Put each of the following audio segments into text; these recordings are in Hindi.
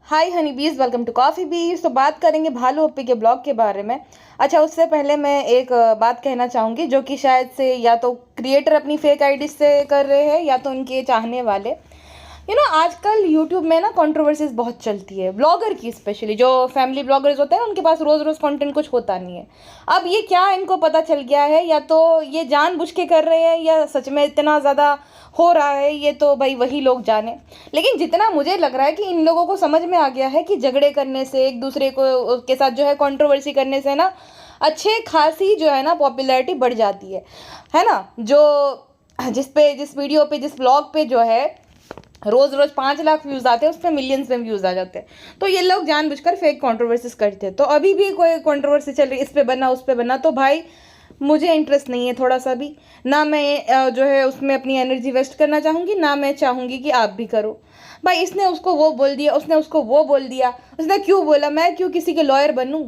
हाय हनी बीज, वेलकम टू कॉफ़ी बीज। तो बात करेंगे भालू अप्पी के ब्लॉग के बारे में। अच्छा, उससे पहले मैं एक बात कहना चाहूँगी जो कि शायद से या तो क्रिएटर अपनी फेक आईडी से कर रहे हैं या तो उनके चाहने वाले। आजकल यूट्यूब में ना कंट्रोवर्सीज बहुत चलती है, ब्लॉगर की स्पेशली। जो फैमिली ब्लॉगर्स होते हैं ना, उनके पास रोज़ रोज़ कंटेंट कुछ होता नहीं है। अब ये क्या इनको पता चल गया है, या तो ये जानबूझ के कर रहे हैं या सच में इतना ज़्यादा हो रहा है, ये तो भाई वही लोग जाने। लेकिन जितना मुझे लग रहा है कि इन लोगों को समझ में आ गया है कि झगड़े करने से, एक दूसरे को के साथ जो है कंट्रोवर्सी करने से ना अच्छे खासी जो है ना पॉपुलैरिटी बढ़ जाती है ना। जो जिस वीडियो पे, जिस ब्लॉग पे जो है रोज रोज 5 लाख व्यूज आते हैं, उस पर मिलियंस में व्यूज आ जाते हैं। तो ये लोग जानबूझकर फेक कंट्रोवर्सीज करते हैं। तो अभी भी कोई कंट्रोवर्सी चल रही, इस पे बना उस पे बना, तो भाई मुझे इंटरेस्ट नहीं है थोड़ा सा भी। ना मैं जो है उसमें अपनी एनर्जी वेस्ट करना चाहूँगी, ना मैं चाहूँगी कि आप भी करो। भाई इसने उसको वो बोल दिया, उसने उसको वो बोल दिया, उसने क्यों बोला, मैं क्यों किसी के लॉयर बनूं।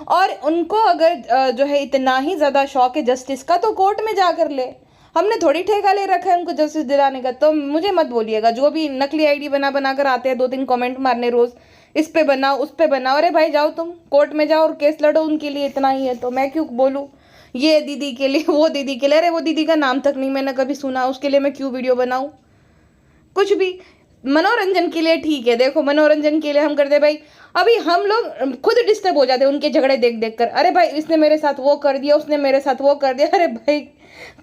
और उनको अगर जो है इतना ही ज़्यादा शौक है जस्टिस का, तो कोर्ट में जा कर ले। हमने थोड़ी ठेका ले रखा है उनको जस्टिस दिलाने का। तो मुझे मत बोलिएगा, जो भी नकली आईडी बना बना कर आते हैं 2-3 कमेंट मारने रोज, इस पे बनाओ उस पे बनाओ। अरे भाई जाओ, तुम कोर्ट में जाओ और केस लड़ो, उनके लिए इतना ही है तो मैं क्यों बोलूँ। ये दीदी के लिए, वो दीदी के लिए, अरे वो दीदी का नाम तक नहीं मैंने कभी सुना, उसके लिए मैं क्यों वीडियो बनाऊँ। कुछ भी मनोरंजन के लिए ठीक है, देखो मनोरंजन के लिए हम करते भाई। अभी हम लोग खुद डिस्टर्ब हो जाते हैं उनके झगड़े देख देख कर। अरे भाई इसने मेरे साथ वो कर दिया, उसने मेरे साथ वो कर दिया। अरे भाई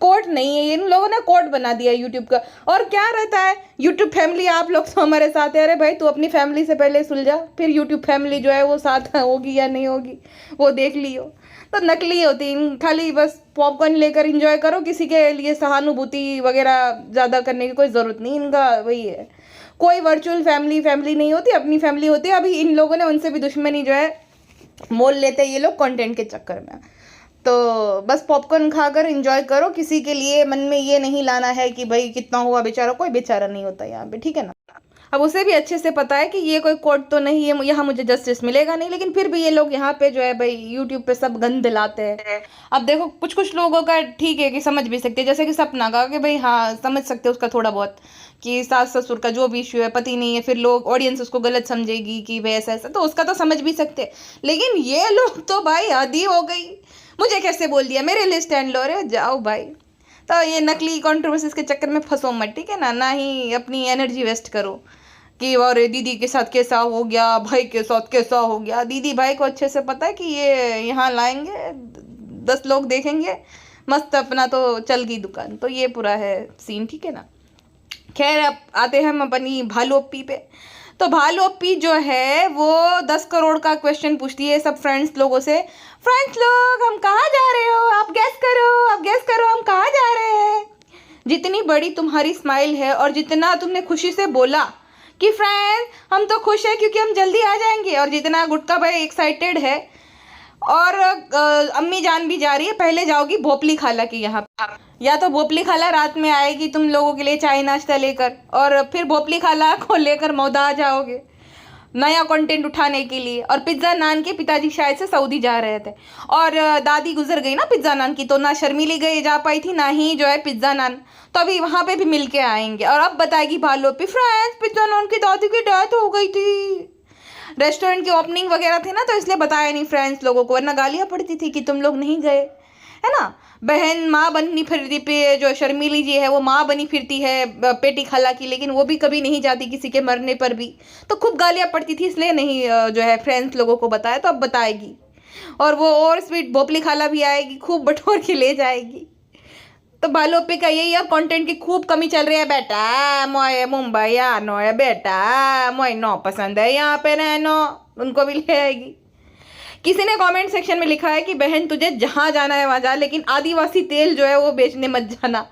कोर्ट नहीं है, इन लोगों ने कोर्ट बना दिया यूट्यूब का। और क्या रहता है, यूट्यूब फैमिली आप लोग तो हमारे साथ है। अरे भाई तू अपनी फैमिली से पहले सुलझा, फिर यूट्यूब फैमिली जो है वो साथ होगी या नहीं होगी वो देख लियो। तो नकली होती, खाली बस पॉपकॉर्न लेकर इंजॉय करो, किसी के लिए सहानुभूति वगैरह ज़्यादा करने की कोई ज़रूरत नहीं। इनका वही है, कोई वर्चुअल फैमिली नहीं होती, अपनी फैमिली होती है। अभी इन लोगों ने उनसे भी दुश्मनी जो है मोल लेते हैं ये लोग कंटेंट के चक्कर में। तो बस पॉपकॉर्न खाकर एंजॉय करो, किसी के लिए मन में ये नहीं लाना है कि भाई कितना हुआ बेचारा। कोई बेचारा नहीं होता यहाँ पे, ठीक है ना। अब उसे भी अच्छे से पता है कि ये कोई कोर्ट तो नहीं है, यहाँ मुझे जस्टिस मिलेगा नहीं, लेकिन फिर भी ये लोग यहाँ पे जो है भाई यूट्यूब पे सब गंद दिलाते हैं। अब देखो कुछ कुछ लोगों का ठीक है कि समझ भी सकते हैं, जैसे कि सपना का, कि भाई हाँ समझ सकते हैं उसका थोड़ा बहुत, कि सास ससुर का जो भी इश्यू है, पति नहीं है, फिर लोग ऑडियंस उसको गलत समझेगी कि भाई ऐसा ऐसा, तो उसका तो समझ भी सकते हैं। लेकिन ये लोग तो भाई आदी हो गई, मुझे कैसे बोल दिया, मेरे लिए स्टैंड लो रे, जाओ भाई। तो ये नकली कंट्रोवर्सीज के चक्कर में फंसो मत, ठीक है ना। ना ही अपनी एनर्जी वेस्ट करो कि और दीदी के साथ कैसा हो गया, भाई के साथ कैसा हो गया। दीदी भाई को अच्छे से पता है कि ये यहाँ लाएंगे, 10 लोग देखेंगे, मस्त अपना तो चल गई दुकान। तो ये पूरा है सीन, ठीक है ना। खैर अब आते हैं हम अपनी भालू अप्पी पे। तो भालू अप्पी जो है वो 10 करोड़ का क्वेश्चन पूछती है सब फ्रेंड्स लोगों से। फ्रेंड्स लोग, हम कहाँ जा रहे हो, आप गेस करो, आप गेस करो हम कहाँ जा रहे हैं। जितनी बड़ी तुम्हारी स्माइल है और जितना तुमने खुशी से बोला कि फ्रेंड हम तो खुश है क्योंकि हम जल्दी आ जाएंगे, और जितना गुटका भाई एक्साइटेड है, और अम्मी जान भी जा रही है, पहले जाओगी भोपली खाला के यहाँ। या तो भोपली खाला रात में आएगी तुम लोगों के लिए चाय नाश्ता लेकर, और फिर भोपली खाला को लेकर मौदा आ जाओगे नया कंटेंट उठाने के लिए। और पिज्ज़ा नान के पिताजी शायद से सऊदी जा रहे थे, और दादी गुजर गई ना पिज्ज़ा नान की, तो ना शर्मीली गई जा पाई थी, ना ही जो है पिज्ज़ा नान। तो अभी वहाँ पे भी मिल के आएंगे, और अब बताएगी भालू अप्पी, फ्रेंड्स पिज्ज़ा नान की दादी की डेथ हो गई थी, रेस्टोरेंट की ओपनिंग वगैरह थी ना, तो इसलिए बताया नहीं फ्रेंड्स लोगों को, वरना गालियाँ पड़ती थी कि तुम लोग नहीं गए, है ना। बहन माँ बनी फिरती पे, जो शर्मीली जी है वो माँ बनी फिरती है पेटी खाला की, लेकिन वो भी कभी नहीं जाती किसी के मरने पर भी, तो खूब गालियाँ पड़ती थी, इसलिए नहीं जो है फ्रेंड्स लोगों को बताया। तो अब बताएगी, और वो और स्वीट भोपली खाला भी आएगी, खूब बटोर के ले जाएगी। तो भालू अप्पी का यही अब कंटेंट की खूब कमी चल रही है। बेटा मोए मुंबई आनो है, बेटा मोए नो पसंद है यहाँ पे रहनो, उनको भी ले आएगी। किसी ने कमेंट सेक्शन में लिखा है कि बहन तुझे जहाँ जाना है वहाँ जा, लेकिन आदिवासी तेल जो है वो बेचने मत जाना,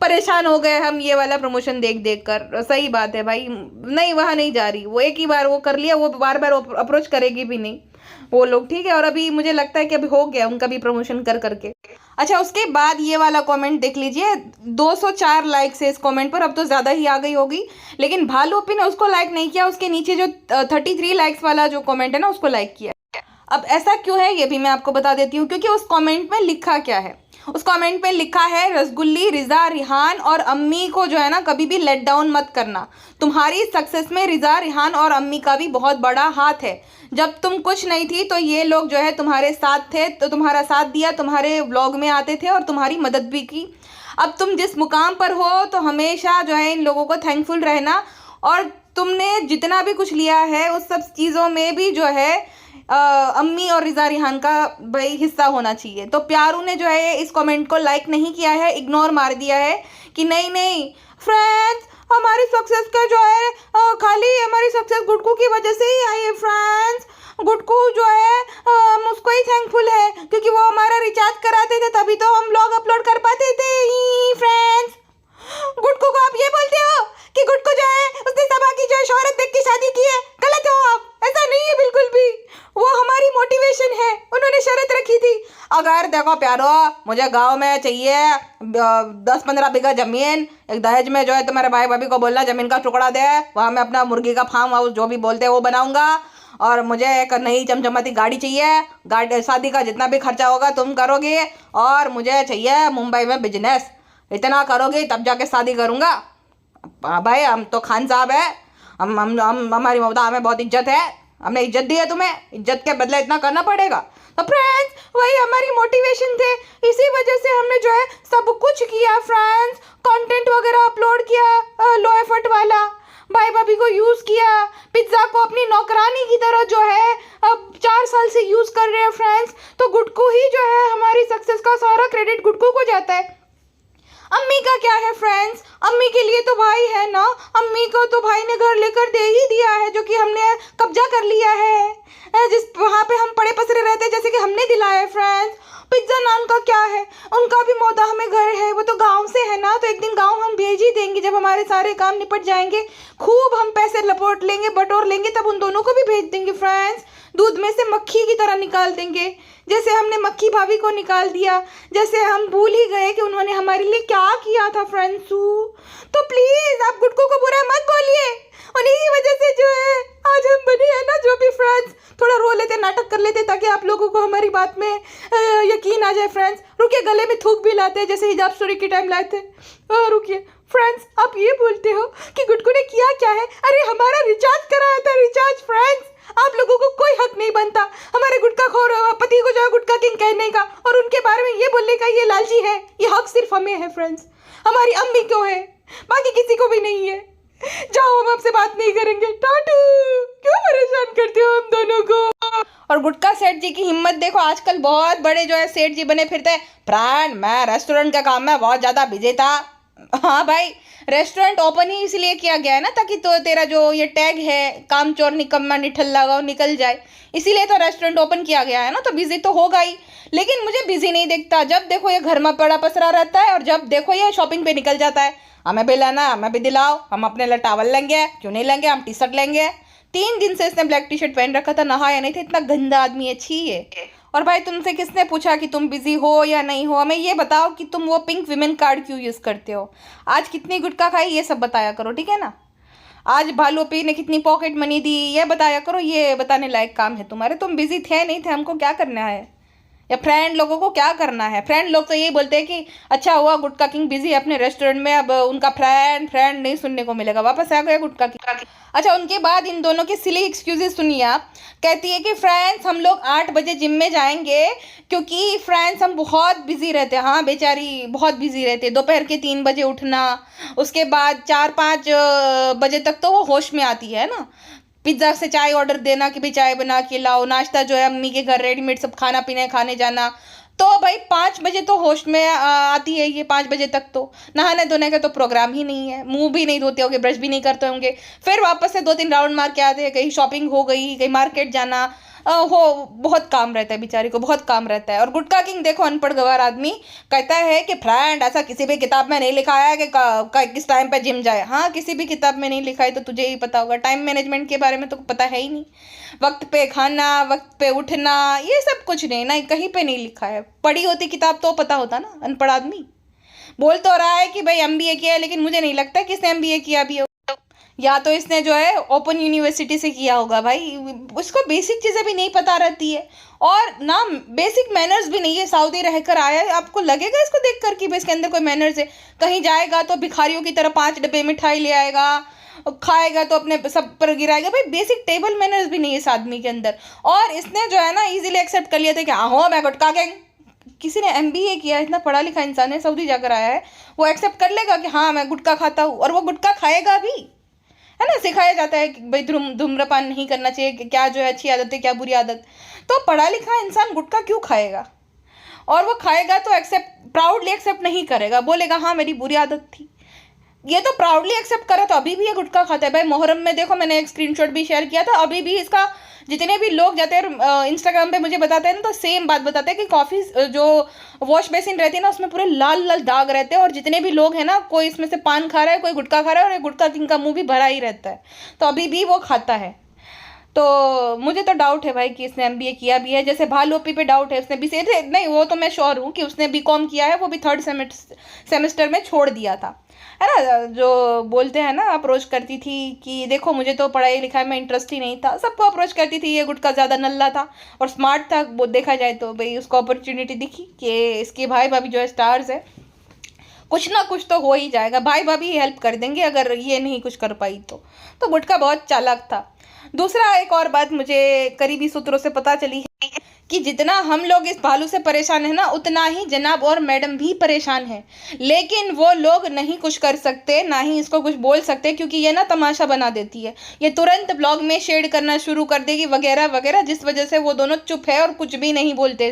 परेशान हो गए हम ये वाला प्रमोशन देख देख कर। सही बात है भाई, नहीं वहाँ नहीं जा रही, वो एक ही बार वो कर लिया, वो बार बार अप्रोच करेगी भी नहीं वो लोग, ठीक है। और अभी मुझे लगता है कि अभी हो गया उनका भी प्रमोशन कर करके। अच्छा, उसके बाद ये वाला कमेंट देख लीजिए, 204 लाइक्स है इस कमेंट पर, अब तो ज़्यादा ही आ गई होगी, लेकिन भालू अप्पी ने उसको लाइक नहीं किया, उसके नीचे जो 33 लाइक्स वाला जो कमेंट है ना उसको लाइक किया। अब ऐसा क्यों है ये भी मैं आपको बता देती हूँ, क्योंकि उस कमेंट में लिखा क्या है। उस कमेंट में लिखा है, रसगुल्ली, रिजा, रिहान और अम्मी को जो है ना कभी भी लेट डाउन मत करना। तुम्हारी सक्सेस में रिजा, रिहान और अम्मी का भी बहुत बड़ा हाथ है। जब तुम कुछ नहीं थी तो ये लोग जो है तुम्हारे साथ थे, तो तुम्हारा साथ दिया, तुम्हारे व्लॉग में आते थे और तुम्हारी मदद भी की। अब तुम जिस मुकाम पर हो तो हमेशा जो है इन लोगों को थैंकफुल रहना, और तुमने जितना भी कुछ लिया है उस सब चीज़ों में भी जो है अम्मी और रिजा, रिहान का भाई हिस्सा होना चाहिए। तो प्यारू ने जो है इस कमेंट को लाइक नहीं किया है, इग्नोर मार दिया है कि नहीं नहीं फ्रेंड्स, हमारी सक्सेस का जो है खाली हमारी सक्सेस गुटकू की वजह से ही आई है फ्रेंड्स। गुटकू जो है हम उसको ही थैंकफुल है, क्योंकि वो हमारा रिचार्ज कराते थे, तभी तो हम ब्लॉग अपलोड कर पाते थे फ्रेंड्स। गुटकू को आप ये बोलते हो कि गुटकू जो है उसने सबा की जो है शोहरत देख के शादी की है, गलत हो आप। ऐसा नहीं है बिल्कुल भी, वो हमारी मोटिवेशन है। उन्होंने शर्त रखी थी, अगर देखो प्यारो मुझे गांव में चाहिए 10-15 बीघा जमीन, एक दहेज में जो है तुम्हारे भाई भाभी को बोलना जमीन का टुकड़ा दे, वहाँ मैं अपना मुर्गी का फार्म हाउस जो भी बोलते हैं वो बनाऊंगा, और मुझे एक नई चमचमाती गाड़ी चाहिए। गाड़ी शादी का जितना भी खर्चा होगा तुम करोगे, और मुझे चाहिए मुंबई में बिजनेस। इतना करोगे तब जाके शादी करूँगा। भाई हम तो खान साहब है, हम हमारी ममता, हमें बहुत इज्जत है, हमने इज्जत दी है, तुम्हें इज्जत के बदले इतना करना पड़ेगा। तो फ्रेंड्स वही हमारी मोटिवेशन थे, इसी वजह से हमने जो है सब कुछ किया फ्रेंड्स। कंटेंट वगैरह अपलोड किया लो एफर्ट वाला, भाई भाभी को यूज़ किया, पिज्ज़ा को अपनी नौकरानी की तरह जो है अब 4 साल से यूज़ कर रहे हैं फ्रेंड्स। तो गुटकू ही जो है हमारी सक्सेस का सारा क्रेडिट गुटकू को जाता है। अम्मी का क्या है फ्रेंड्स, अम्मी के लिए तो भाई है ना, अम्मी को तो भाई ने घर लेकर दे ही दिया है, जो कि हमने कब्जा कर लिया है, जिस वहाँ पे हम पड़े पसरे रहते जैसे कि हमने दिलाया है फ्रेंड्स। पिज्ज़ा नान का क्या है, उनका भी मौदा हमें घर है, वो तो गांव से है ना, तो एक दिन गांव हम भेज ही देंगे, जब हमारे सारे काम निपट जाएंगे, खूब हम पैसे लपोट लेंगे, बटोर लेंगे, तब उन दोनों को भी भेज देंगे फ्रेंड्स। दूध में से मक्खी की तरह निकाल देंगे, जैसे हमने मक्खी भाभी को निकाल दिया, जैसे हम भूल ही गए कि उन्होंने हमारे लिए क्या किया था फ्रेंड्सू। तो प्लीज़ आप गुटकू को बुरा मत बोलिए, उन्हीं वजह से जो है आज हम बने हैं ना जो भी फ्रेंड्स। थोड़ा रो लेते, नाटक कर लेते, ताकि आप लोगों को हमारी बात में यकीन आ जाए फ्रेंड्स। रुकिए, गले में थूक भी लाते हैं जैसे हिजाब स्टोरी के टाइम लाए थे। रुकिए फ्रेंड्स, आप ये बोलते हो कि गुटकू ने किया क्या है? अरे हमारा रिचार्ज कराया था, रिचार्ज फ्रेंड्स। आप लोगों को कोई हक नहीं बनता हमारे गुटखा खोर पति को जो है गुटखा किंग कहने का, और उनके बारे में ये बोलने का ये लालची है। ये हक सिर्फ हमें है फ्रेंड्स, हमारी अम्मी को है, बाकी किसी को भी नहीं है। जाओ, हम आपसे बात नहीं करेंगे, टाटू। क्यों परेशान करते हो हम दोनों को? और गुटखा सेठ जी की हिम्मत देखो, आजकल बहुत बड़े जो है सेठ जी बने फिरते हैं। फ्रेंड मैं रेस्टोरेंट के काम में बहुत ज़्यादा बिजी था। हाँ भाई, रेस्टोरेंट ओपन ही इसलिए किया गया है ना, ताकि तो तेरा जो ये टैग है कामचोर निकम्मा निठल्ला गाँव निकल जाए, इसीलिए तो रेस्टोरेंट ओपन किया गया है ना। तो बिजी तो होगा ही, लेकिन मुझे बिजी नहीं दिखता। जब देखो ये घर में पड़ा पसरा रहता है, और जब देखो ये शॉपिंग पे निकल जाता है। हमें भी लाना, हमें भी दिलाओ, हम अपने लिए टावल लेंगे, क्यों नहीं लेंगे, हम टी शर्ट लेंगे। 3 दिन से इसने ब्लैक टी शर्ट पहन रखा था, नहाया नहीं था, इतना गंदा आदमी है, छी है। और भाई तुमसे किसने पूछा कि तुम बिजी हो या नहीं हो? हमें ये बताओ कि तुम वो पिंक विमेन कार्ड क्यों यूज़ करते हो, आज कितनी गुटखा खाई, ये सब बताया करो, ठीक है ना। आज भालूपी ने कितनी पॉकेट मनी दी, ये बताया करो, ये बताने लायक काम है तुम्हारे। तुम बिजी थे नहीं थे, हमको क्या करना है, या फ्रेंड लोगों को क्या करना है? फ्रेंड लोग तो यही बोलते हैं कि अच्छा हुआ गुटखा किंग बिजी है अपने रेस्टोरेंट में, अब उनका फ्रेंड नहीं सुनने को मिलेगा, वापस आ गया गुटखा किंग। अच्छा, उनके बाद इन दोनों की सिली एक्सक्यूजेस सुनिए आप। कहती है कि फ्रेंड्स हम लोग 8 बजे जिम में जाएंगे, क्योंकि फ्रेंड्स हम बहुत बिजी रहते हैं। हाँ बेचारी बहुत बिजी रहते हैं, दोपहर के 3 बजे उठना, उसके बाद 4-5 बजे तक तो वो होश में आती है ना। पिज्ज़ा से चाय ऑर्डर देना कि भाई चाय बना के लाओ, नाश्ता जो है अम्मी के घर रेडीमेड सब खाना पीना खाने जाना, तो भाई 5 बजे तो होश में आती है ये। 5 बजे तक तो नहाने धोने का तो प्रोग्राम ही नहीं है, मुंह भी नहीं धोते होंगे, ब्रश भी नहीं करते होंगे, फिर वापस से 2-3 राउंड मार के आते हैं, कहीं शॉपिंग हो गई, कहीं मार्केट जाना हो, बहुत काम रहता है बेचारी को, बहुत काम रहता है। और गुटखा किंग देखो अनपढ़ गवार आदमी कहता है कि फ्रेंड ऐसा किसी भी किताब में नहीं लिखा है कि किस टाइम पे जिम जाए। हाँ, किसी भी किताब में नहीं लिखा है, तो तुझे ही पता होगा। टाइम मैनेजमेंट के बारे में तो पता है ही नहीं, वक्त पे खाना, वक्त पे उठना, ये सब कुछ नहीं ना, कहीं पे नहीं लिखा है। पढ़ी होती किताब तो पता होता ना। अनपढ़ आदमी बोल तो रहा है कि भाई MBA किया है, लेकिन मुझे नहीं लगता कि इसने MBA किया भी हो। या तो इसने जो है ओपन यूनिवर्सिटी से किया होगा भाई, उसको बेसिक चीज़ें भी नहीं पता रहती है और ना बेसिक मैनर्स भी नहीं है। सऊदी रहकर आया है, आपको लगेगा इसको देख कर कि भाई इसके अंदर कोई मैनर्स है। कहीं जाएगा तो भिखारियों की तरह 5 डब्बे मिठाई ले आएगा, खाएगा तो अपने सब पर गिराएगा। भाई बेसिक टेबल मैनर्स भी नहीं है इस आदमी के अंदर। और इसने जो है ना इजीली एक्सेप्ट कर लिया था कि हाँ मैं गुटखा गैंग, किसी ने एमबीए किया, इतना पढ़ा लिखा इंसान है, सऊदी जाकर आया है, वो एक्सेप्ट कर लेगा कि हाँ मैं गुटखा खाता हूँ, और वो गुटखा खाएगा भी, है ना। सिखाया जाता है कि भाई धूम्रपान नहीं करना चाहिए, कि क्या जो है अच्छी आदत है क्या बुरी आदत। तो पढ़ा लिखा इंसान गुटखा क्यों खाएगा, और वो खाएगा तो एक्सेप्ट प्राउडली एक्सेप्ट नहीं करेगा, बोलेगा हाँ मेरी बुरी आदत थी। ये तो प्राउडली एक्सेप्ट करे तो अभी भी ये गुटखा खाता है भाई। मोहर्रम में देखो मैंने एक स्क्रीनशॉट भी शेयर किया था, अभी भी इसका जितने भी लोग जाते हैं इंस्टाग्राम पे मुझे बताते हैं ना, तो सेम बात बताते हैं कि कॉफ़ी जो वॉश बेसिन रहती है ना उसमें पूरे लाल लाल दाग रहते हैं, और जितने भी लोग हैं ना कोई इसमें से पान खा रहा है, कोई गुटखा खा रहा है, और ये गुटखा का मुंह भी भरा ही रहता है, तो अभी भी वो खाता है। तो मुझे तो डाउट है भाई कि इसने एमबीए किया भी है। जैसे भालू ओपी पे डाउट है, उसने बीसीए नहीं, वो तो मैं श्योर हूँ कि उसने बीकॉम किया है, वो भी 3rd सेमेस्टर में छोड़ दिया था, है ना। जो बोलते हैं ना अप्रोच करती थी कि देखो मुझे तो पढ़ाई लिखाई में इंटरेस्ट ही नहीं था, सबको अप्रोच करती थी, ये गुटखा ज़्यादा नल्ला था और स्मार्ट था, वो देखा जाए तो भाई उसको अपॉर्चुनिटी दिखी कि इसके भाई भाभी जो है स्टार्स है, कुछ ना कुछ तो हो ही जाएगा, भाई भाभी हेल्प कर देंगे अगर ये नहीं कुछ कर पाई तो गुटखा बहुत चालाक था। दूसरा एक और बात मुझे करीबी सूत्रों से पता चली है कि जितना हम लोग इस भालू से परेशान है ना, उतना ही जनाब और मैडम भी परेशान है, लेकिन वो लोग नहीं कुछ कर सकते, ना ही इसको कुछ बोल सकते, क्योंकि ये ना तमाशा बना देती है, ये तुरंत ब्लॉग में शेड करना शुरू कर देगी वगैरह वगैरह, जिस वजह से वो दोनों चुप है और कुछ भी नहीं बोलते,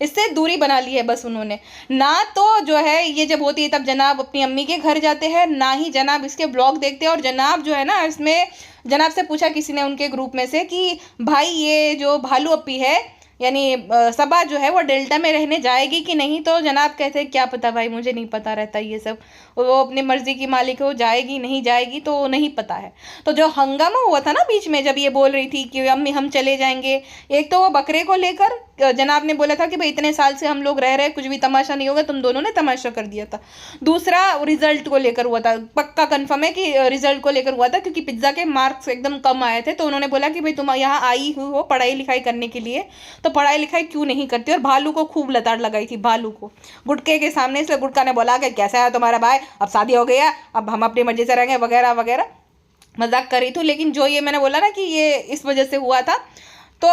इससे दूरी बना ली है बस उन्होंने। ना तो जो है ये जब होती है तब जनाब अपनी अम्मी के घर जाते हैं, ना ही जनाब इसके ब्लॉग देखते हैं। और जनाब जो है ना इसमें जनाब से पूछा किसी ने उनके ग्रुप में से कि भाई ये जो भालू अपी है यानी सबा जो है वो डेल्टा में रहने जाएगी कि नहीं, तो जनाब कहते हैं क्या पता भाई, मुझे नहीं पता रहता ये सब, वो अपनी मर्जी की मालिक है, वो जाएगी नहीं जाएगी तो नहीं पता है। तो जो हंगामा हुआ था ना बीच में जब ये बोल रही थी कि अम्मी हम चले जाएंगे, एक तो वो बकरे को लेकर जनाब ने बोला था कि भाई इतने साल से हम लोग रह रहे हैं, कुछ भी तमाशा नहीं होगा, तुम दोनों ने तमाशा कर दिया था। दूसरा रिजल्ट को लेकर हुआ था, पक्का कन्फर्म है कि रिजल्ट को लेकर हुआ था, क्योंकि पिज्ज़ा के मार्क्स एकदम कम आए थे, तो उन्होंने बोला कि भाई तुम यहाँ आई हुई हो पढ़ाई लिखाई करने के लिए, तो पढ़ाई लिखाई क्यों नहीं करती। और भालू को खूब लताड़ लगाई थी, भालू को गुटके के सामने, इसलिए गुटका ने बोला कि कैसा है तुम्हारा भाई, अब शादी हो गया, अब हम अपनी मर्जी से रहेंगे वगैरह वगैरह, मजाक कर रही थी। लेकिन जो ये मैंने बोला ना कि ये इस वजह से हुआ था, तो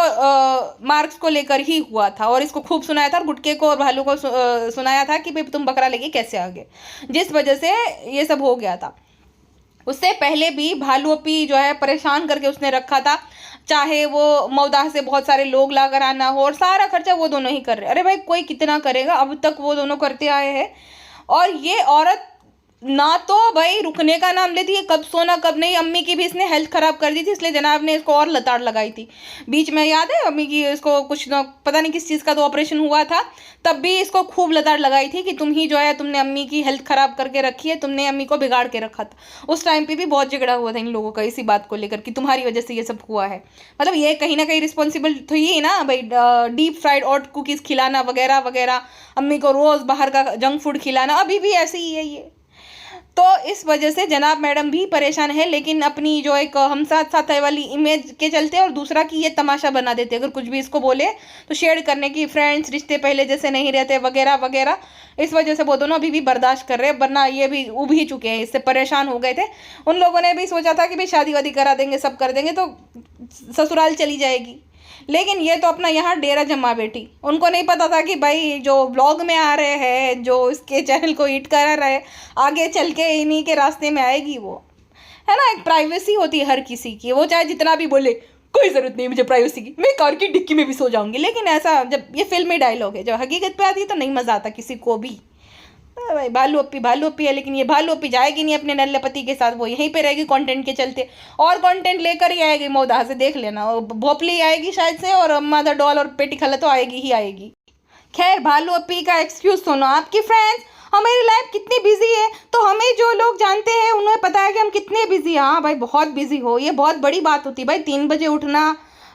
मार्क्स को लेकर ही हुआ था, और इसको खूब सुनाया था, और गुटके को और भालू को सुनाया था कि भाई तुम बकरा लेके कैसे आ गए, जिस वजह से ये सब हो गया था। उससे पहले भी भालू अपी जो है परेशान करके उसने रखा था, चाहे वो मौदाह से बहुत सारे लोग ला कर आना हो, और सारा खर्चा वो दोनों ही कर रहे। अरे भाई कोई कितना करेगा, अब तक वो दोनों करते आए हैं, और ये औरत ना तो भाई रुकने का नाम लेती है, कब सोना कब नहीं। अम्मी की भी इसने हेल्थ खराब कर दी थी, इसलिए जनाब ने इसको और लताड़ लगाई थी बीच में, याद है अम्मी की, इसको कुछ ना पता नहीं किस चीज़ का तो ऑपरेशन हुआ था, तब भी इसको खूब लताड़ लगाई थी कि तुम ही जो है तुमने अम्मी की हेल्थ खराब करके रखी है, तुमने अम्मी को बिगाड़ के रखा था। उस टाइम पे भी बहुत झगड़ा हुआ था इन लोगों का इसी बात को लेकर कि तुम्हारी वजह से ये सब हुआ है। मतलब ये कहीं ना कहीं रिस्पॉन्सिबल तो ये ना भाई, डीप फ्राइड हॉट कुकीज़ खिलाना वगैरह वगैरह, अम्मी को रोज़ बाहर का जंक फूड खिलाना, अभी भी ऐसे ही है ये। तो इस वजह से जनाब मैडम भी परेशान है, लेकिन अपनी जो एक हम साथ साथ है वाली इमेज के चलते, और दूसरा कि ये तमाशा बना देते, अगर कुछ भी इसको बोले तो शेयर करने की, फ्रेंड्स रिश्ते पहले जैसे नहीं रहते वगैरह वगैरह, इस वजह से वो दोनों अभी भी बर्दाश्त कर रहे हैं, वरना ये भी उब ही चुके हैं, इससे परेशान हो गए थे। उन लोगों ने भी सोचा था कि भाई शादी वादी करा देंगे, सब कर देंगे तो ससुराल चली जाएगी, लेकिन ये तो अपना यहाँ डेरा जमा बैठी। उनको नहीं पता था कि भाई जो ब्लॉग में आ रहे हैं, जो इसके चैनल को हिट करा रहे, आगे चल के इन्हीं के रास्ते में आएगी वो, है ना। एक प्राइवेसी होती है हर किसी की, वो चाहे जितना भी बोले कोई ज़रूरत नहीं मुझे प्राइवेसी की, मैं कार की डिक्की में भी सो जाऊंगी, लेकिन ऐसा जब ये फिल्मी डायलॉग है, जब हकीकत पे आती है तो नहीं मज़ा आता किसी को भी। भाई भालू अपी है, लेकिन ये भालू अपी जाएगी नहीं अपने नल्ले पति के साथ, वो यहीं पे रहेगी कंटेंट के चलते, और कंटेंट लेकर ही आएगी मौदा से, देख लेना भोपली आएगी शायद से, और मदर डॉल और पेटी खला तो आएगी ही आएगी। खैर भालू अपी का एक्सक्यूज सुनो, आपकी फ्रेंड्स हमारी लाइफ कितनी बिजी है, तो हमें जो लोग जानते हैं उन्हें पता है कि हम कितने बिजी हैं। हाँ भाई बहुत बिजी हो, ये बहुत बड़ी बात होती है भाई, 3 बजे उठना,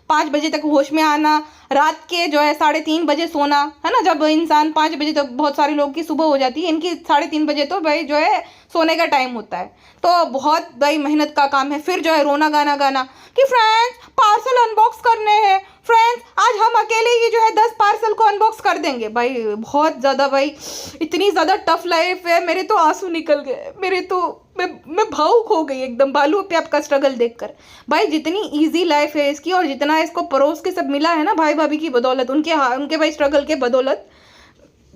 5 बजे तक होश में आना, रात के जो है 3:30 बजे सोना, है ना। जब इंसान 5 बजे, तो बहुत सारे लोग की सुबह हो जाती है, इनकी 3:30 बजे तो भाई जो है सोने का टाइम होता है। तो बहुत भाई मेहनत का काम है। फिर जो है रोना गाना गाना कि फ्रेंड्स पार्सल अनबॉक्स करने हैं, फ्रेंड्स आज हम अकेले ही जो है 10 पार्सल को अनबॉक्स कर देंगे। भाई बहुत ज़्यादा, भाई इतनी ज़्यादा टफ लाइफ है। मेरे तो आंसू निकल गए, मेरे तो मैं भावुक हो गई एकदम भालू पे आपका स्ट्रगल देखकर। भाई जितनी इजी लाइफ है इसकी, और जितना इसको परोस के सब मिला है ना भाई भाभी की बदौलत, उनके भाई स्ट्रगल के बदौलत,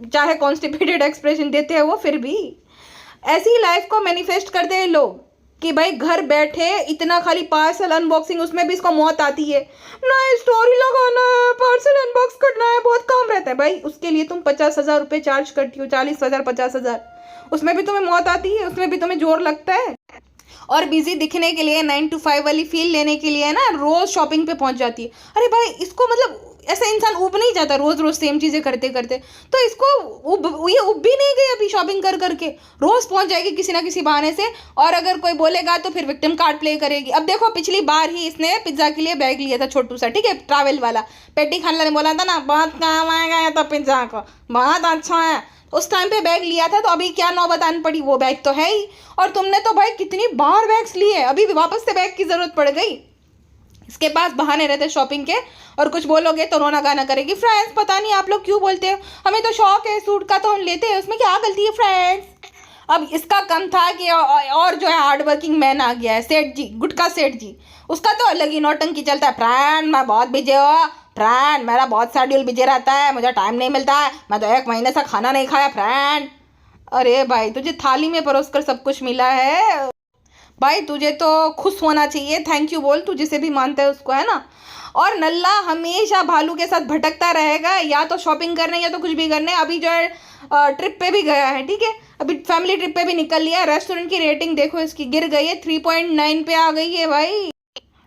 चाहे कॉन्स्टिपेटेड एक्सप्रेशन देते हैं वो, फिर भी ऐसी लाइफ को मैनिफेस्ट करते हैं लोग कि भाई घर बैठे इतना खाली पार्सल अनबॉक्सिंग, उसमें भी इसको मौत आती है ना, स्टोरी लगाना है, पार्सल अनबॉक्स करना है, बहुत काम रहता है। भाई उसके लिए तुम 50,000 रुपये चार्ज करती हो, 40,000 50,000, उसमें भी तुम्हें मौत आती है, उसमें भी तुम्हें जोर लगता है। और बिजी दिखने के लिए 9 to 5 वाली फील लेने के लिए ना रोज शॉपिंग पे पहुंच जाती है। अरे भाई इसको मतलब ऐसा इंसान उब नहीं जाता रोज रोज सेम चीजें करते करते, तो इसको ये उब भी नहीं गई अभी शॉपिंग कर करके, रोज पहुंच जाएगी किसी ना किसी बहाने से। और अगर कोई बोलेगा तो फिर विक्टिम कार्ड प्ले करेगी। अब देखो पिछली बार ही इसने पिज्जा के लिए बैग लिया था छोटू सा, ठीक है, ट्रैवल वाला। पेटी खानला ने बोला था ना बहुत काम आएगा ये तो पिज्जा को, बहुत अच्छा है, उस टाइम पे बैग लिया था। तो अभी क्या नौबत आनी पड़ी, वो बैग तो है ही। और तुमने तो भाई कितनी बार बैग्स लिए, अभी भी वापस से बैग की जरूरत पड़ गई। इसके पास बहाने रहते शॉपिंग के, और कुछ बोलोगे तो रोना गाना करेगी। फ्रेंड्स पता नहीं आप लोग क्यों बोलते हो, हमें तो शौक है सूट का तो हम लेते हैं, उसमें क्या गलती है फ्रेंड्स। अब इसका कम था कि और जो है हार्ड वर्किंग मैन आ गया है, सेठ जी, गुटका सेठ जी, उसका तो अलग ही नौटंकी चलता है। फ्रेंड मैं बहुत बिजी हो, फ्रेंड मेरा बहुत शेड्यूल बिजी रहता है, मुझे टाइम नहीं मिलता है, मैं तो 1 महीने से खाना नहीं खाया फ्रेंड। अरे भाई तुझे थाली में परोस कर सब कुछ मिला है भाई, तुझे तो खुश होना चाहिए, थैंक यू बोल तू जिसे भी मानता है उसको, है ना। और नल्ला हमेशा भालू के साथ भटकता रहेगा, या तो शॉपिंग करने या तो कुछ भी करने। अभी जो है ट्रिप पे भी गया है, ठीक है, अभी फैमिली ट्रिप पे भी निकल लिया। रेस्टोरेंट की रेटिंग देखो इसकी गिर गई है, 3.9 पे आ गई है। भाई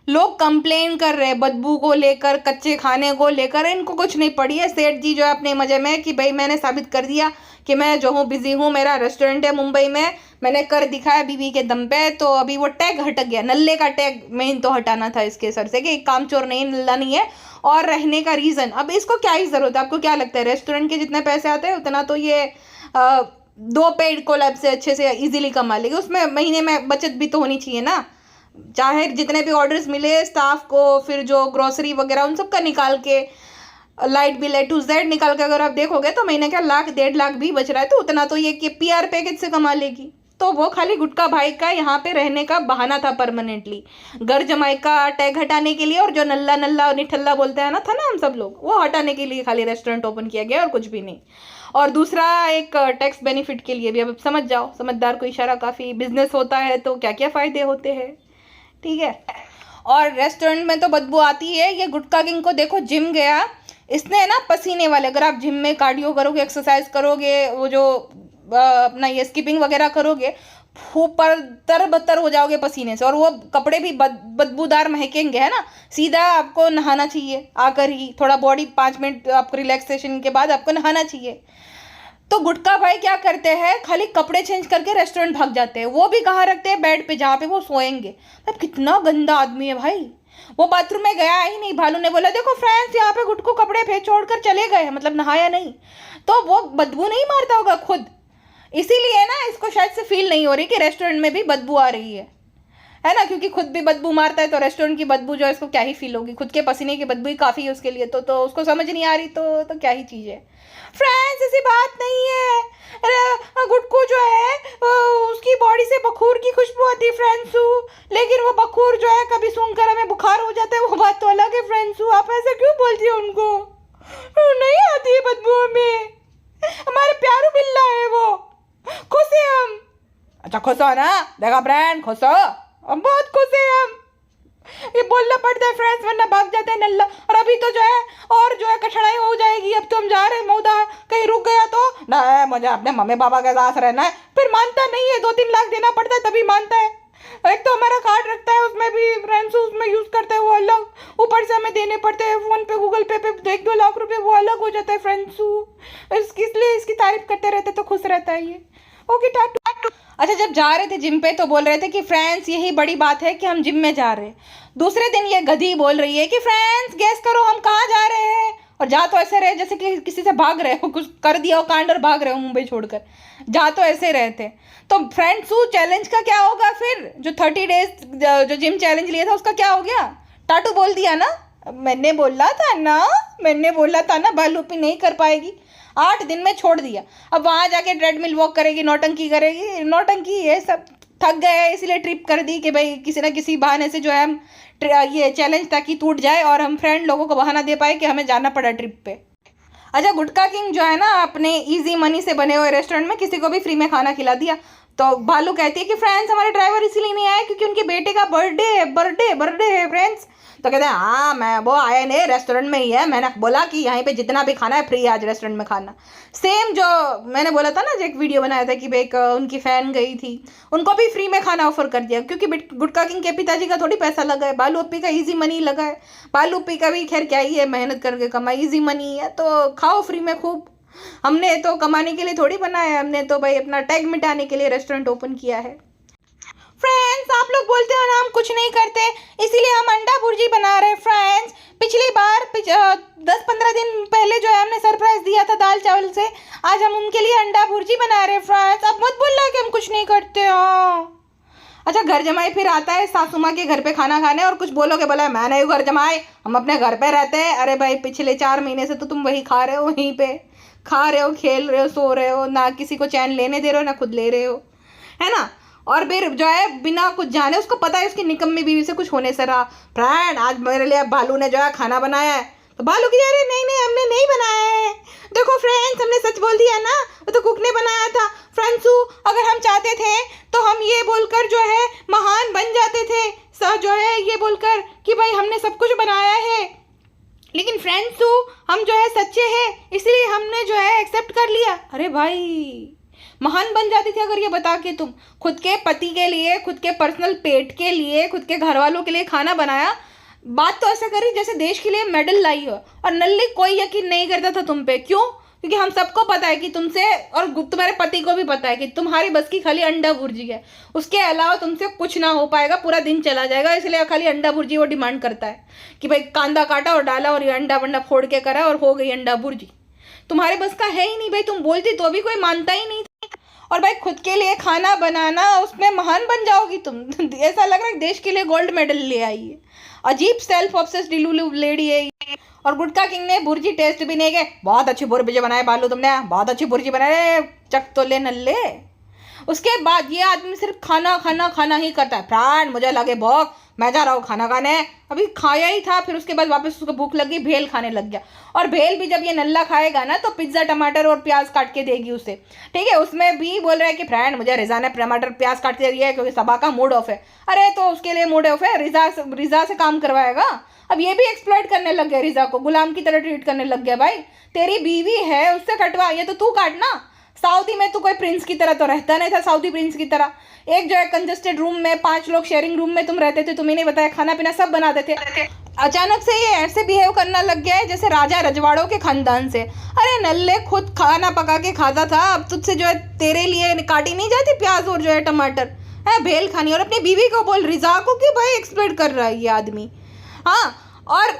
लोग कंप्लेन कर रहे हैं बदबू को लेकर, कच्चे खाने को लेकर, इनको कुछ नहीं पड़ी है। सेठ जी जो है अपने मजे में कि भाई मैंने साबित कर दिया कि मैं जो हूँ बिजी हूँ, मेरा रेस्टोरेंट है मुंबई में, मैंने कर दिखाया बीवी के दम पे। तो अभी वो टैग हट गया, नल्ले का टैग मेन तो हटाना था इसके सर से कि कामचोर नहीं, नल्ला नहीं है। और रहने का रीज़न, अब इसको क्या ही ज़रूरत है, आपको क्या लगता है रेस्टोरेंट के जितने पैसे आते हैं उतना तो ये 2 पेड कोलैब से अच्छे से इजीली कमा लेगी। उसमें महीने में बचत भी तो होनी चाहिए ना, चाहे जितने भी ऑर्डर्स मिले स्टाफ को, फिर जो ग्रोसरी वगैरह उन सब का निकाल के, light bill A to Z निकाल के अगर आप देखोगे तो महीने का 1,00,000 1,50,000 भी बच रहा है। तो उतना तो ये PR पैकेज से कमा लेगी। तो वो खाली गुटका भाई का यहाँ पे रहने का बहाना था परमानेंटली, घर जमाई का टैग हटाने के लिए, और जो नल्ला नल्ला और निठल्ला बोलते हैं ना, था ना हम सब लोग, वो हटाने के लिए खाली रेस्टोरेंट ओपन किया गया और कुछ भी नहीं। और दूसरा एक टैक्स बेनिफिट के लिए भी। अब समझ जाओ, समझदार को इशारा काफ़ी, बिजनेस होता है तो क्या क्या फ़ायदे होते हैं, ठीक है। और रेस्टोरेंट में तो बदबू आती है। ये गुटका किंग को देखो, जिम गया इसने ना, पसीने वाले, अगर आप जिम में कार्डियो करोगे, एक्सरसाइज करोगे, वो जो अपना ये स्किपिंग वगैरह करोगे, ऊपर तरबतर हो जाओगे पसीने से, और वो कपड़े भी बदबूदार महकेंगे, है ना। सीधा आपको नहाना चाहिए आकर ही, थोड़ा बॉडी 5 मिनट आपको रिलैक्सेशन के बाद आपको नहाना चाहिए। तो गुटका भाई क्या करते हैं, खाली कपड़े चेंज करके रेस्टोरेंट भाग जाते हैं। वो भी कहाँ रखते हैं, बेड पे, जहाँ पे वो सोएंगे। अब कितना गंदा आदमी है भाई। वो बाथरूम में गया ही नहीं, भालू ने बोला देखो फ्रेंड्स यहाँ पे गुटको कपड़े फेंक छोड़कर चले गए, मतलब नहाया नहीं। तो वो बदबू नहीं मारता होगा खुद, इसीलिए ना इसको शायद से फील नहीं हो रही कि रेस्टोरेंट में भी बदबू आ रही है ना, क्योंकि खुद भी बदबू मारता है तो रेस्टोरेंट की बदबू जो है इसको क्या ही फील होगी। खुद के पसीने की बदबू ही काफ़ी है उसके लिए, तो उसको समझ नहीं आ रही, तो क्या ही चीज़ है। फ्रेंड्स ऐसी बात नहीं है, अरे गुटकू जो है उसकी बॉडी से बखूर की खुशबू आती है फ्रेंड्सू, लेकिन वो बखूर जो है कभी सूंघकर हमें बुखार हो जाता है, वो बात तो अलग है फ्रेंड्सू। आप ऐसा क्यों बोलती हो उनको, नहीं आती है बदबू हमें, हमारे प्यारू बिल्ला है वो, खुश है हम। अच्छा खुश हो ना, देखा फ्रेंड खुश हो, हम बहुत खुश है हम। ये बोलना पड़ता है फ्रेंड्स, वरना भाग जाते हैं नल्ला। और अभी तो जो है और जो है कठिनाई हो जाएगी। अब तो हम जा रहे हैं मऊदा, कहीं रुक गया तो ना, मुझे अपने मम्मी पापा के साथ रहना है, फिर मानता नहीं है, 2-3 लाख देना पड़ता है तभी मानता है। एक तो हमारा कार्ड रखता है उसमें भी फ्रेंड्स, उसमें यूज़ करता है वो अलग, ऊपर से हमें देने पड़ते हैं फ़ोन पे, गूगल पे 1-2 लाख रुपए, वो अलग हो जाता है फ्रेंड्स। इसलिए इसकी तारीफ करते रहते तो खुश रहता है ये। ओके टाटू। अच्छा, जब जा रहे थे जिम पे तो बोल रहे थे कि फ्रेंड्स यही बड़ी बात है कि हम जिम में जा रहे हैं। दूसरे दिन ये गधी बोल रही है कि फ्रेंड्स गेस करो हम कहाँ जा रहे हैं, और जा तो ऐसे रहे जैसे कि किसी से भाग रहे हो, कुछ कर दिया हो कांड और भाग रहे हो मुंबई छोड़कर। जा तो ऐसे रहे थे। तो फ्रेंड्स चैलेंज का क्या होगा फिर? जो 30 डेज जो जिम चैलेंज लिया था उसका क्या हो गया? टाटू बोल दिया ना, मैंने बोला था ना भालूपी नहीं कर पाएगी। 8 दिन में छोड़ दिया। अब वहाँ जाके ट्रेडमिल वॉक करेगी, नौटंकी करेगी। नौटंकी ये सब थक गए इसलिए ट्रिप कर दी कि भाई किसी ना किसी बहाने से जो है हम ये चैलेंज ताकि टूट जाए और हम फ्रेंड लोगों को बहाना दे पाए कि हमें जाना पड़ा ट्रिप पे। अच्छा, गुटका किंग जो है ना अपने इजी मनी से बने हुए रेस्टोरेंट में किसी को भी फ्री में खाना खिला दिया। तो भालू कहती है कि फ्रेंड्स हमारे ड्राइवर इसीलिए नहीं आए क्योंकि उनके बेटे का बर्थडे है फ्रेंड्स। तो कहते हैं हाँ मैं वो आए नहीं, रेस्टोरेंट में ही है, मैंने बोला कि यहीं पे जितना भी खाना है फ्री है आज रेस्टोरेंट में खाना। सेम जो मैंने बोला था ना, जो एक वीडियो बनाया था कि भाई एक उनकी फ़ैन गई थी, उनको भी फ्री में खाना ऑफर कर दिया क्योंकि गुटका किंग के पिताजी का थोड़ी पैसा लगा है, बालू अप्पी का ईजी मनी लगा है। बालू अप्पी का भी खैर क्या ही है, मेहनत करके कमाई, ईजी मनी है तो खाओ फ्री में खूब। हमने तो कमाने के लिए थोड़ी बनाया है, हमने तो भाई अपना टैग मिटाने के लिए रेस्टोरेंट ओपन किया है। फ्रेंड्स आप लोग बोलते हो ना हम कुछ नहीं करते इसीलिए हम अंडा भुर्जी बना रहे हैं फ्रेंड्स। पिछली बार 10-15 दिन पहले जो है हमने सरप्राइज दिया था दाल चावल से, आज हम उनके लिए अंडा भुर्जी बना रहे हैं फ्रेंड्स। अब मत बोलना कि हम कुछ नहीं करते हो। अच्छा, घर जमाई फिर आता है सासू माँ के घर पे खाना खाने और कुछ बोलोगे, बोला मैं नहीं घर जमाई, हम अपने घर पे रहते हैं। अरे भाई पिछले 4 महीने से तो तुम वही खा रहे हो, वहीं पे खा रहे हो, खेल रहे हो, सो रहे हो, ना किसी को चैन लेने दे रहे हो ना खुद ले रहे हो, है ना। और फिर जो है बिना कुछ जाने, उसको पता है उसकी निकम्मी बीवी से कुछ होने से रहा। फ्रेंड आज मेरे लिए भालू ने जो है खाना बनाया है, तो भालू की अरे नहीं नहीं हमने नहीं बनाया है, देखो फ्रेंड्स हमने सच बोल दिया ना, वो तो कुक ने बनाया था। फ्रेंड्स अगर हम चाहते थे तो हम ये बोलकर जो है महान बन जाते थे, जो है ये बोलकर कि भाई हमने सब कुछ बनाया है, लेकिन फ्रेंड्स हम जो है सच्चे हैं इसलिए हमने जो है एक्सेप्ट कर लिया। अरे भाई महान बन जाती थी अगर ये बता के तुम खुद के पति के लिए, खुद के पर्सनल पेट के लिए, खुद के घर वालों के लिए खाना बनाया। बात तो ऐसा करी जैसे देश के लिए मेडल लाई हो। और नल्ली कोई यकीन नहीं करता था तुम पे, क्यों? क्योंकि हम सबको पता है कि तुमसे और तुम्हारे पति को भी पता है कि तुम्हारी बस की खाली अंडा भुर्जी है, उसके अलावा तुमसे कुछ ना हो पाएगा, पूरा दिन चला जाएगा। इसलिए खाली अंडा भुर्जी वो डिमांड करता है कि भाई कांदा काटा और डाला और ये अंडा वंडा फोड़ के करा और हो गई अंडा भुर्जी। तुम्हारे बस का है ही नहीं भाई, तुम बोलती तो भी कोई मानता ही नहीं। और भाई खुद के लिए खाना बनाना उसमें महान बन जाओगी तुम। ऐसा लग रहा है देश के लिए गोल्ड मेडल ले आई है। अजीब सेल्फ ऑब्सेस्ड डिलूलू लेडी है ये। और गुटका किंग ने भुर्जी टेस्ट भी नहीं गए, बहुत अच्छी भुर्जी बनाए बालू तुमने, बहुत अच्छी भुर्जी बनाए, चक तो ले नल्ले। उसके बाद ये आदमी सिर्फ खाना खाना खाना ही करता है। फ्रेंड मुझे लगे भूख, मैं जा रहा हूँ खाना खाने। अभी खाया ही था, फिर उसके बाद वापस उसको भूख लगी, भेल खाने लग गया। और भेल भी जब ये नल्ला खाएगा ना तो पिज्ज़ा टमाटर और प्याज काट के देगी उसे, ठीक है। उसमें भी बोल रहा है कि फ्रेंड मुझे रिजा ने टमाटर प्याज काट के दिया है क्योंकि सबा का मूड ऑफ है। अरे तो उसके लिए मूड ऑफ है, रिजा से काम करवाएगा। अब ये भी एक्सप्लॉइट करने लग गया, रिजा को गुलाम की तरह ट्रीट करने लग गया। भाई तेरी बीवी है उससे कटवा, ये तो तू काटना। सऊदी में तो कोई प्रिंस की तरह तो रहता नहीं था, सऊदी प्रिंस की तरह। एक जो है कंजस्टेड रूम में 5 लोग शेयरिंग रूम में तुम रहते थे, तुम्हें नहीं बताया, खाना पीना सब बनाते थे। अचानक से ये ऐसे बिहेव करना लग गया है जैसे राजा रजवाड़ों के खानदान से। अरे नल्ले खुद खाना पका के खाता था, अब तुझसे जो है तेरे लिए काटी नहीं जाती प्याज और जो है टमाटर, है भेल खानी। और अपनी बीवी को बोल, रिजा को कि भाई एक्सप्लोइट कर रहा है ये आदमी। हाँ, और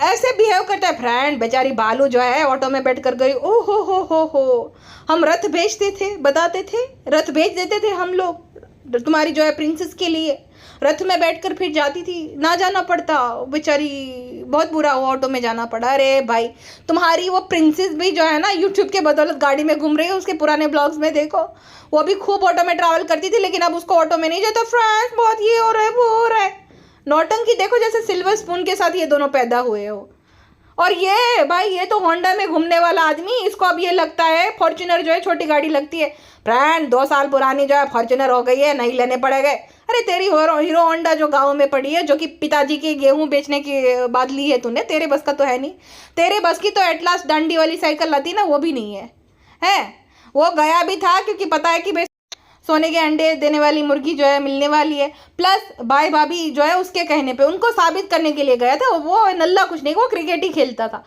ऐसे बिहेव करता है। फ्रेंड बेचारी बालू जो है ऑटो में बैठ कर गई। ओ हो, हम रथ भेजते थे, बताते थे, रथ भेज देते थे हम लोग तुम्हारी जो है प्रिंसेस के लिए, रथ में बैठकर फिर जाती थी, ना जाना पड़ता। बेचारी बहुत बुरा हुआ, ऑटो में जाना पड़ा। अरे भाई तुम्हारी वो प्रिंसेस भी जो है ना यूट्यूब के बदौलत गाड़ी में घूम रही है। उसके पुराने ब्लॉग्स में देखो, वो भी खूब ऑटो में ट्रैवल करती थी, लेकिन अब उसको ऑटो में नहीं जाता। फ्रेंड्स बहुत ये हो रहा है, वो हो रहा है। नौटंकी देखो जैसे सिल्वर स्पून के साथ ये दोनों पैदा हुए हो। और ये भाई ये तो होंडा में घूमने वाला आदमी, इसको अब ये लगता है फॉर्च्यूनर जो है छोटी गाड़ी लगती है। फ्रेंड 2 साल पुरानी जो है फॉर्च्यूनर हो गई है, नहीं लेने पड़ेगा। अरे तेरी हीरो होंडा जो गांव में पड़ी है, जो कि पिताजी के गेहूं बेचने के बाद ली है तूने, तेरे बस का तो है नहीं। तेरे बस की तो एटलास डंडी वाली साइकिल लाती ना, वो भी नहीं है। वो गया भी था क्योंकि पता है कि भाई सोने के अंडे देने वाली मुर्गी जो है मिलने वाली है। प्लस भाई भाभी जो है उसके कहने पे उनको साबित करने के लिए गया था। वो नल्ला कुछ नहीं, वो क्रिकेट ही खेलता था।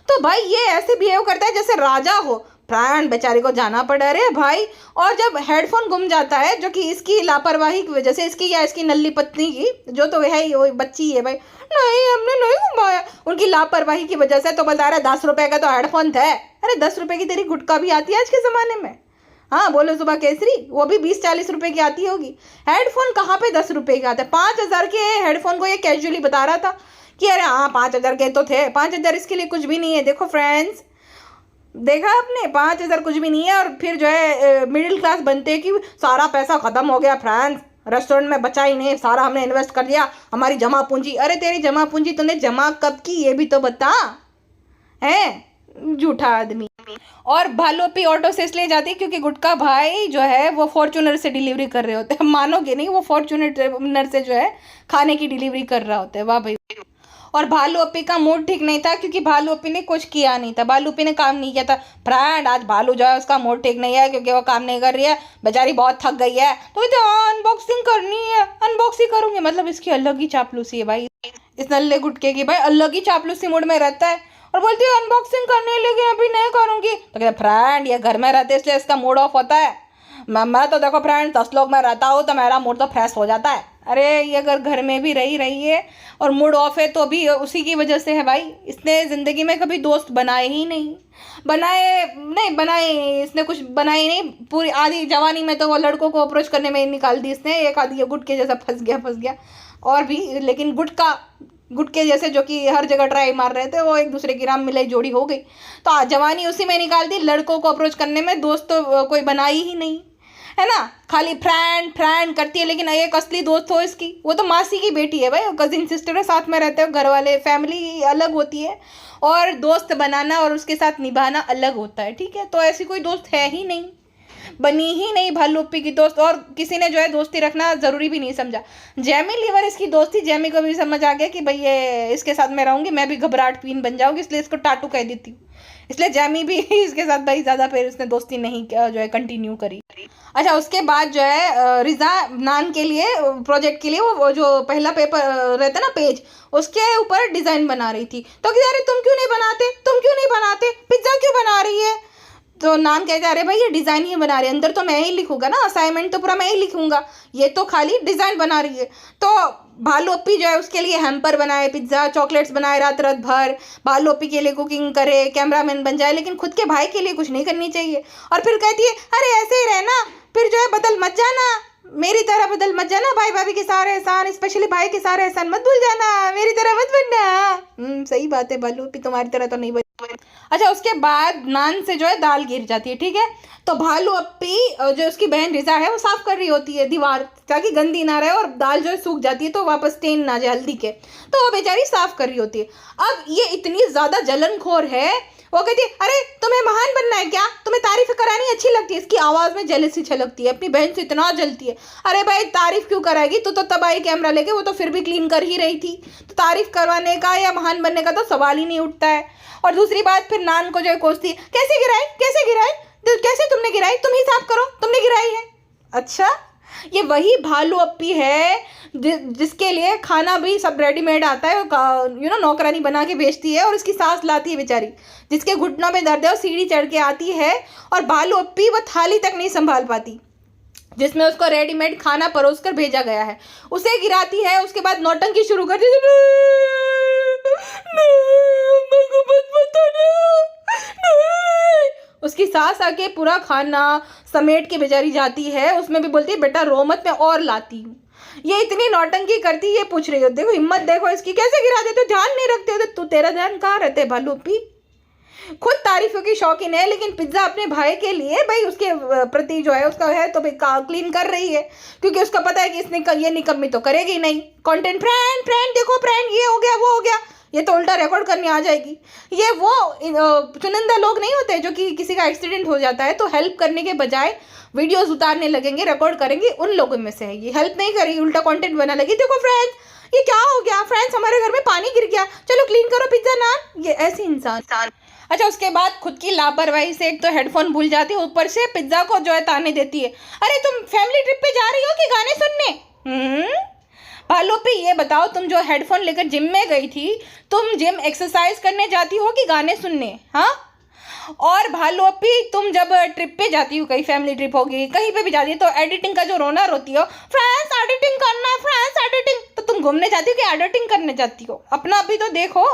तो भाई ये ऐसे बिहेव करता है जैसे राजा हो, प्राण बेचारे को जाना पड़ा रे भाई। और जब हेडफोन गुम जाता है, जो कि इसकी लापरवाही की वजह से, इसकी या इसकी नल्ली पत्नी की, जो तो है ही, वो बच्ची है भाई, नहीं हमने नहीं घुमाया, उनकी लापरवाही की वजह से। तो बता रहा है 10 रुपए का तो हेडफोन था। अरे 10 रुपए की तेरी गुटखा भी आती है आज के ज़माने में? हाँ बोलो सुबह केसरी, वो भी 20-40 रुपए की आती होगी। हेडफोन कहाँ पे 10 रुपए का आता है? 5,000 के हेडफोन को ये कैजुअली बता रहा था कि अरे हाँ 5,000 के तो थे। 5,000 इसके लिए कुछ भी नहीं है। देखो फ्रेंड्स, देखा आपने, 5,000 कुछ भी नहीं है। और फिर जो है मिडिल क्लास बनते हैं कि सारा पैसा खत्म हो गया फ्रेंड्स, रेस्टोरेंट में बचा ही नहीं, सारा हमने इन्वेस्ट कर दिया, हमारी जमा पूंजी। अरे तेरी जमा पूंजी तूने जमा कब की, ये भी तो बता। है झूठा आदमी। और भालूपी ऑटो से इसलिए जाती है क्योंकि गुटका भाई जो है वो फॉर्च्यूनर से डिलीवरी कर रहे होते हैं। मानोगे नहीं, वो फॉर्च्यूनर से जो है खाने की डिलीवरी कर रहा होता है। वाह भाई। और भालूपी का मूड ठीक नहीं था क्योंकि भालूपी ने कुछ किया नहीं था, भालूपी ने काम नहीं किया था। फ्रेंड आज भालू जो है उसका मूड ठीक नहीं है क्योंकि वो काम नहीं कर रही है, बेचारी बहुत थक गई है। तो अनबॉक्सिंग करनी है, अनबॉक्सिंग करूंगी। मतलब इसकी अलग ही चापलूसी है भाई, इस नल्ले गुटके की भाई अलग ही चापलूसी मूड में रहता है। और बोलती है अनबॉक्सिंग करने, लेकिन अभी नहीं करूंगी। तो कहते फ्रेंड ये घर में रहते इसलिए इसका मूड ऑफ होता है। मैं तो देखो फ्रेंड 10 लोग में रहता हूँ तो मेरा मूड तो फ्रेश हो जाता है। अरे ये अगर घर में भी रही है और मूड ऑफ है तो भी उसी की वजह से है भाई। इसने ज़िंदगी में कभी दोस्त बनाए ही नहीं, बनाए इसने कुछ बनाए नहीं। पूरी आधी जवानी में तो वो लड़कों को अप्रोच करने में ही निकाल दी इसने। एक आधी गुटके जैसा फंस गया और भी। लेकिन गुटके जैसे जो कि हर जगह ट्राई मार रहे थे, वो एक दूसरे की राम मिलाई जोड़ी हो गई। तो जवानी उसी में निकाल दी, लड़कों को अप्रोच करने में। दोस्त तो कोई बनाई ही नहीं है ना, खाली फ्रेंड करती है। लेकिन एक असली दोस्त हो इसकी, वो तो मासी की बेटी है भाई, कजिन सिस्टर है, साथ में रहते हो, घर वाले, फैमिली अलग होती है और दोस्त बनाना और उसके साथ निभाना अलग होता है। ठीक है, तो ऐसी कोई दोस्त है ही नहीं, बनी ही नहीं भालूपी की दोस्त। और किसी ने जो है दोस्ती रखना ज़रूरी भी नहीं समझा। जैमी लीवर इसकी दोस्ती, जैमी को भी समझ आ गया कि भाई ये इसके साथ मैं रहूँगी, मैं भी घबराहट क्वीन बन जाऊँगी, इसलिए इसको टाटू कह देती हूँ। इसलिए जैमी भी इसके साथ भाई ज़्यादा फिर उसने दोस्ती नहीं जो है कंटिन्यू करी। अच्छा, उसके बाद जो है रिजा नान के लिए, प्रोजेक्ट के लिए, वो जो पहला पेपर रहता ना पेज, उसके ऊपर डिज़ाइन बना रही थी। तो कह रही तुम क्यों नहीं बनाते, पिज्ज़ा क्यों बना रही है? तो नान कहते अरे भाई ये डिज़ाइन ही बना रही है, अंदर तो मैं ही लिखूंगा ना, असाइनमेंट तो पूरा मैं ही लिखूंगा, ये तो खाली डिज़ाइन बना रही है। तो भालूपी जो है उसके लिए हैम्पर बनाए, पिज्ज़ा चॉकलेट्स बनाए, रात भर भालूपी के लिए कुकिंग करे, कैमरामैन बन जाए, लेकिन खुद के भाई के लिए कुछ नहीं करनी चाहिए। और फिर कहती है अरे ऐसे ही रहना, फिर जो है बदल मत जाना, मेरी तरह बदल मत जाना, भाई भाभी के सारे एहसान, स्पेशली भाई के सारे एहसान मत भूल जाना, मेरी तरह मत बनना। सही बात है, भालूपी तुम्हारी तरह तो नहीं बन। अच्छा, उसके बाद नान से जो है दाल गिर जाती है। ठीक है, तो भालूपी जो उसकी बहन रिजा है वो साफ कर रही होती है दीवार, ताकि गंदी ना रहे और दाल जो है सूख जाती है तो वापस स्टेन ना जाए हल्दी के, तो वो बेचारी साफ कर रही होती है। अब ये इतनी ज़्यादा जलनखोर है, वो कहती है अरे तुम्हें महान बनना है क्या, तुम्हें तारीफ करानी अच्छी लगती है। इसकी आवाज़ में जेलसी छलकती है, अपनी बहन से इतना जलती है। अरे भाई तारीफ क्यों कराएगी, तो तब आई कैमरा लेके, वो तो फिर भी क्लीन कर ही रही थी, तो तारीफ करवाने का या महान बनने का तो सवाल ही नहीं उठता है। और दूसरी बात, फिर नान को जो है कोसती, कैसे गिराई, कैसे तुमने गिराई, तुम ही साफ करो, तुमने गिराई है। अच्छा, ये वही भालूपी है जिसके लिए खाना भी सब रेडीमेड आता है, नौकरानी बना के बेचती है, और उसकी सास लाती है बेचारी, जिसके घुटनों में दर्द है, और सीढ़ी चढ़ के आती है, और भालूपी वो थाली तक नहीं संभाल पाती जिसमें उसको रेडीमेड खाना परोस कर भेजा गया है, उसे गिराती है। उसके बाद नौटंकी शुरू कर देती है, उसकी सास आके पूरा खाना समेट के बेचारी जाती है, उसमें भी बोलती है बेटा रो मत, मैं और लाती हूँ। ये इतनी नौटंकी करती, ये पूछ रही हो, देखो हिम्मत देखो इसकी, कैसे गिरा देते हो, ध्यान नहीं रखते हो। तो तेरा ध्यान कहाँ रहते भालूपी? खुद तारीफों की शौकीन है, लेकिन पिज्ज़ा अपने भाई के लिए भाई उसके प्रति जो है उसका है तो भाई क्लीन कर रही है, क्योंकि उसका पता है कि इसने ये निकम्मी तो करेगी नहीं। कंटेंट फ्रेंड देखो फ्रेंड, ये हो गया वो हो गया, ये तो उल्टा रिकॉर्ड करने आ जाएगी। ये वो चुनिंदा लोग नहीं होते जो कि किसी का एक्सीडेंट हो जाता है तो हेल्प करने के बजाय वीडियोस उतारने लगेंगे, रिकॉर्ड करेंगे, उन लोगों में से है ये। हेल्प नहीं करेगी, उल्टा कंटेंट बना लगी, देखो फ्रेंड्स ये क्या हो गया, फ्रेंड्स हमारे घर में पानी गिर गया, चलो क्लीन करो पिज्जा नान, ये ऐसी इंसान। अच्छा, उसके बाद खुद की लापरवाही से एक तो हेडफोन भूल जाती है, ऊपर से पिज्जा को जो है ताने देती है, अरे तुम फैमिली ट्रिप पे जा रही हो कि गाने सुनने? भालूपी ये बताओ, तुम जो हेडफोन लेकर जिम में गई थी, तुम जिम एक्सरसाइज करने जाती हो कि गाने सुनने? हाँ, और भालू अपी, तुम जब ट्रिप पे जाती हो, कहीं फैमिली ट्रिप होगी, कहीं पे भी जाती है, तो एडिटिंग का जो रोना रोती हो, फ्रेंड्स एडिटिंग करना है, फ्रेंड्स एडिटिंग, तो तुम घूमने जाती हो कि एडिटिंग करने जाती हो? अपना भी तो देखो,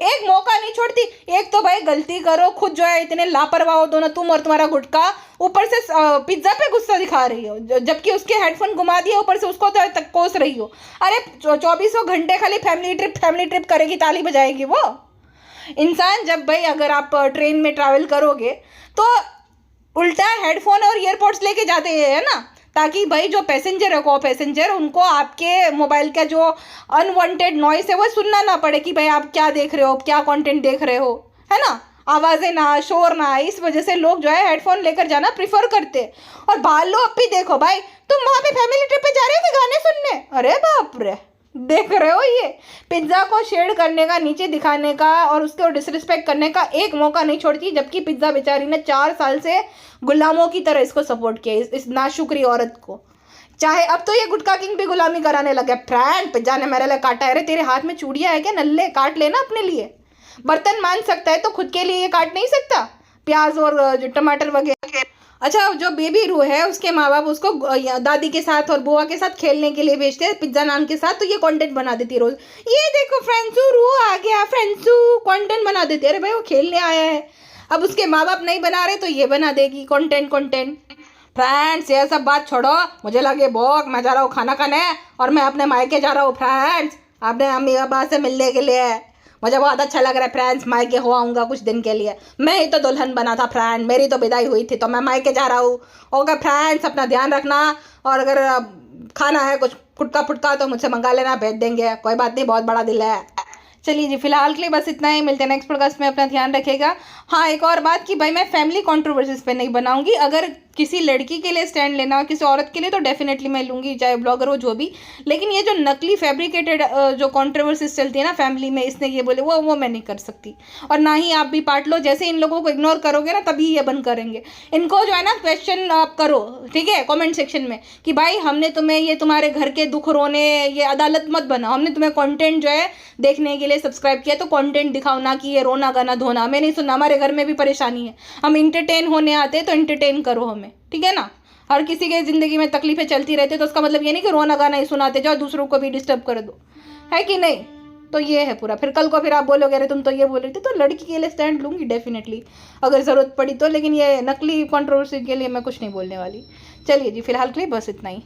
एक मौका नहीं छोड़ती। एक तो भाई गलती करो खुद जो है इतने लापरवाह हो दोनों, तुम और तुम्हारा गुटका, ऊपर से पिज्जा पे गुस्सा दिखा रही हो, जबकि उसके हेडफोन घुमा दिए, ऊपर से उसको तो तक कोस रही हो। अरे 24 घंटे खाली फैमिली ट्रिप करेगी, ताली बजाएगी वो इंसान। जब भाई अगर आप ट्रेन में ट्रैवल करोगे तो उल्टा हेडफोन और ईयरपोड्स लेके जाते हैं ना, ताकि भाई जो पैसेंजर है को पैसेंजर उनको आपके मोबाइल का जो अनवांटेड नॉइस है वो सुनना ना पड़े कि भाई आप क्या देख रहे हो, क्या कंटेंट देख रहे हो, है ना, आवाज़ें ना, शोर ना। इस वजह से लोग जो है हेडफोन लेकर जाना प्रीफर करते। और भालू अब भी देखो भाई, तुम वहाँ पे फैमिली ट्रिप पे जा रहे हो कि गाने सुनने? अरे बाप रे, देख रहे हो ये पिज्ज़ा को शेड करने का, नीचे दिखाने का और उसको डिसरिस्पेक्ट करने का एक मौका नहीं छोड़ती, जबकि पिज्ज़ा बेचारी ने 4 साल से गुलामों की तरह इसको सपोर्ट किया, इस नाशुक्री औरत को। चाहे अब तो ये गुटखा किंग भी गुलामी कराने लगे। फ्रेंड, पिज्ज़ा ने मेरे लिए काटा है। अरे तेरे हाथ में चूड़ियाँ है क्या नल्ले? काट लेना अपने लिए। बर्तन मान सकता है तो खुद के लिए ये काट नहीं सकता? प्याज और जो टमाटर वगैरह। अच्छा, जो बेबी रू है उसके माँ बाप उसको दादी के साथ और बुआ के साथ खेलने के लिए भेजते हैं पिज्ज़ा नाम के साथ, तो ये कंटेंट बना देती है रोज। ये देखो फ्रेंड्सू, रू आ गया, फ्रेंड्सू कंटेंट बना देती है। अरे भाई वो खेलने आया है, अब उसके माँ बाप नहीं बना रहे तो ये बना देगी कंटेंट। फ्रेंड्स, ये सब बात छोड़ो, मुझे लगे भूख, मैं जा रहा हूँ खाना खाने और मैं अपने मायके जा रहा हूँ। फ्रेंड्स, अपने अम्मी पापा से मिलने के लिए मुझे बहुत अच्छा लग रहा है। फ्रेंड्स, मायके हो आऊँगा कुछ दिन के लिए, मैं ही तो दुल्हन बना था। फ्रेंड, मेरी तो विदाई हुई थी तो मैं मायके जा रहा हूँ। ओके फ्रेंड्स, अपना ध्यान रखना, और अगर खाना है कुछ फुटका फुटका तो मुझसे मंगा लेना, भेज देंगे, कोई बात नहीं, बहुत बड़ा दिल है। चलिए जी, फिलहाल के लिए बस इतना ही, मिलते हैं नेक्स्ट पॉडकास्ट में, अपना ध्यान रखेगा। हाँ, एक और बात कि भाई मैं फैमिली कंट्रोवर्सीज पे नहीं बनाऊंगी। अगर किसी लड़की के लिए स्टैंड लेना हो, किसी औरत के लिए, तो डेफिनेटली मैं लूँगी, चाहे ब्लॉगर हो जो भी। लेकिन ये जो नकली फैब्रिकेटेड जो कंट्रोवर्सीज चलती है ना फैमिली में, इसने ये बोले वो मैं नहीं कर सकती। और ना ही आप भी पार्ट लो। जैसे इन लोगों को इग्नोर करोगे ना तभी ये बंद करेंगे। इनको जो है ना क्वेश्चन आप करो, ठीक है, कमेंट सेक्शन में, कि भाई हमने तुम्हें ये तुम्हारे घर के दुख रोने ये अदालत मत बनाओ, हमने तुम्हें कंटेंट जो है देखने के लिए सब्सक्राइब किया तो कंटेंट दिखाओ, ना कि ये रोना गाना धोना। हमें नहीं सुनना, हमारे घर में भी परेशानी है, हम इंटरटेन होने आते हैं तो इंटरटेन करो हमें, ठीक है ना। हर किसी के ज़िंदगी में तकलीफें चलती रहती है, तो उसका मतलब ये नहीं कि रोना गाना ही सुनाते जाओ, दूसरों को भी डिस्टर्ब कर दो, है कि नहीं। तो ये है पूरा। फिर कल को फिर आप बोलोगे अरे तुम तो ये बोल रही थी, तो लड़की के लिए स्टैंड लूँगी डेफिनेटली, अगर ज़रूरत पड़ी तो। लेकिन ये नकली कंट्रोवर्सी के लिए मैं कुछ नहीं बोलने वाली। चलिए जी, फिलहाल के लिए बस इतना ही।